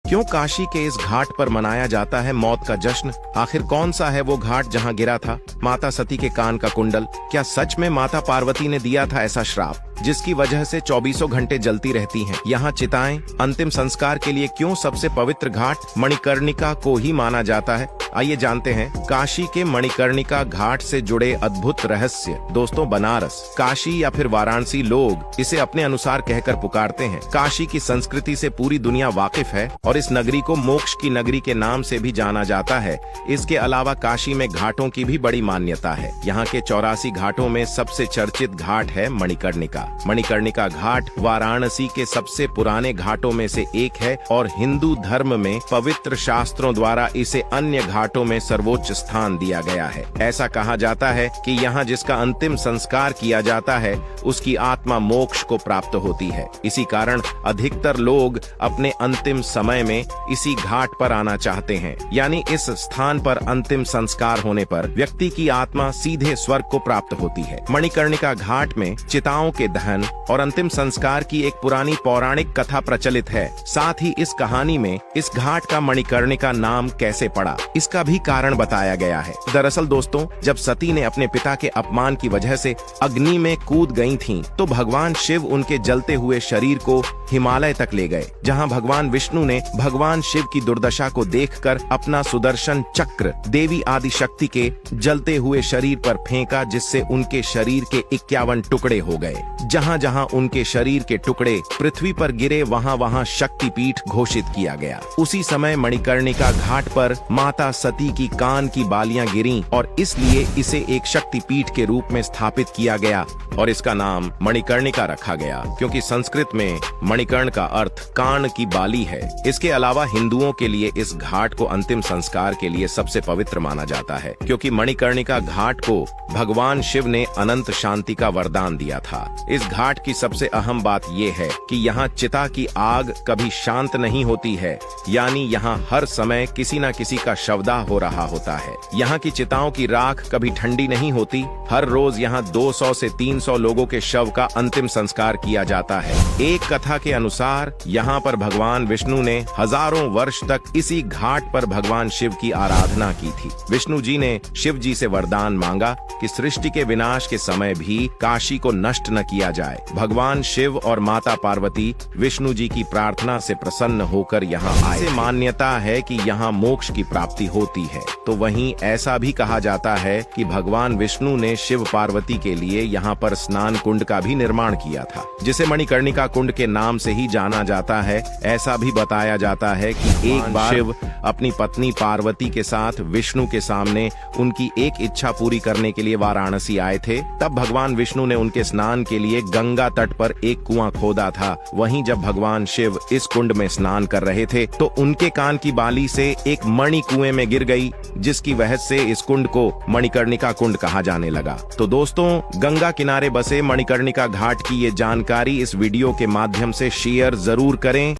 क्यों काशी के इस घाट पर मनाया जाता है मौत का जश्न? आखिर कौन सा है वो घाट जहां गिरा था माता सती के कान का कुंडल? क्या सच में माता पार्वती ने दिया था ऐसा श्राप जिसकी वजह से 24 घंटे जलती रहती हैं? यहाँ चिताएं अंतिम संस्कार के लिए क्यों सबसे पवित्र घाट मणिकर्णिका को ही माना जाता है? आइए जानते हैं काशी के मणिकर्णिका घाट से जुड़े अद्भुत रहस्य। दोस्तों, बनारस, काशी या फिर वाराणसी, लोग इसे अपने अनुसार कहकर पुकारते हैं। काशी की संस्कृति से पूरी दुनिया वाकिफ है और इस नगरी को मोक्ष की नगरी के नाम से भी जाना जाता है। इसके अलावा काशी में घाटों की भी बड़ी मान्यता है। यहाँ के 84 घाटों में सबसे चर्चित घाट है मणिकर्णिका। मणिकर्णिका घाट वाराणसी के सबसे पुराने घाटों में से एक है और हिंदू धर्म में पवित्र शास्त्रों द्वारा इसे अन्य घाटों में सर्वोच्च स्थान दिया गया है। ऐसा कहा जाता है कि यहाँ जिसका अंतिम संस्कार किया जाता है उसकी आत्मा मोक्ष को प्राप्त होती है। इसी कारण अधिकतर लोग अपने अंतिम समय में इसी घाट पर आना चाहते हैं। यानी इस स्थान पर अंतिम संस्कार होने पर व्यक्ति की आत्मा सीधे स्वर्ग को प्राप्त होती है। मणिकर्णिका घाट में चिताओं के दहन और अंतिम संस्कार की एक पुरानी पौराणिक कथा प्रचलित है। साथ ही इस कहानी में इस घाट का मणिकर्णिका नाम कैसे पड़ा, इसका भी कारण बताया गया है। दरअसल दोस्तों, जब सती ने अपने पिता के अपमान की वजह से अग्नि में कूद गई थीं, तो भगवान शिव उनके जलते हुए शरीर को हिमालय तक ले गए, जहां भगवान विष्णु ने भगवान शिव की दुर्दशा को देखकर अपना सुदर्शन चक्र देवी आदिशक्ति के जलते हुए शरीर पर फेंका, जिससे उनके शरीर के 51 टुकड़े हो गए। जहां जहां उनके शरीर के टुकड़े पृथ्वी पर गिरे, वहां वहां शक्तिपीठ घोषित किया गया। उसी समय मणिकर्णिका घाट पर माता सती की कान की बालियां गिरीं और इसलिए इसे एक शक्तिपीठ के रूप में स्थापित किया गया और इसका नाम मणिकर्णिका रखा गया, क्योंकि संस्कृत में मणिकर्ण का अर्थ कान की बाली है। इसके अलावा हिंदुओं के लिए इस घाट को अंतिम संस्कार के लिए सबसे पवित्र माना जाता है, क्योंकि मणिकर्णिका घाट को भगवान शिव ने अनंत शांति का वरदान दिया था। इस घाट की सबसे अहम बात ये है कि यहाँ चिता की आग कभी शांत नहीं होती है, यानी यहाँ हर समय किसी न किसी का शवदाह हो रहा होता है। यहाँ की चिताओं की राख कभी ठंडी नहीं होती। हर रोज यहाँ 200 से 300 लोगों के शव का अंतिम संस्कार किया जाता है। एक कथा के अनुसार यहाँ पर भगवान विष्णु ने हजारों वर्ष तक इसी घाट पर भगवान शिव की आराधना की थी। विष्णु जी ने शिव जी से वरदान मांगा कि सृष्टि के विनाश के समय भी काशी को नष्ट न किया जाए। भगवान शिव और माता पार्वती विष्णु जी की प्रार्थना से प्रसन्न होकर यहाँ आए। इसे मान्यता है कि यहाँ मोक्ष की प्राप्ति होती है। तो वहीं ऐसा भी कहा जाता है कि भगवान विष्णु ने शिव पार्वती के लिए यहाँ पर स्नान कुंड का भी निर्माण किया था, जिसे मणिकर्णिका कुंड के नाम से ही जाना जाता है। ऐसा भी बताया जाता है कि एक बार शिव अपनी पत्नी पार्वती के साथ विष्णु के सामने उनकी एक इच्छा पूरी करने के लिए वाराणसी आए थे। तब भगवान विष्णु ने उनके स्नान के लिए गंगा तट पर एक कुआं खोदा था। वहीं जब भगवान शिव इस कुंड में स्नान कर रहे थे तो उनके कान की बाली से एक मणि कुएं में गिर गई, जिसकी वजह से इस कुंड को मणिकर्णिका कुंड कहा जाने लगा। तो दोस्तों, गंगा किनारे बसे मणिकर्णिका घाट की ये जानकारी इस वीडियो के माध्यम से शेयर जरूर करें।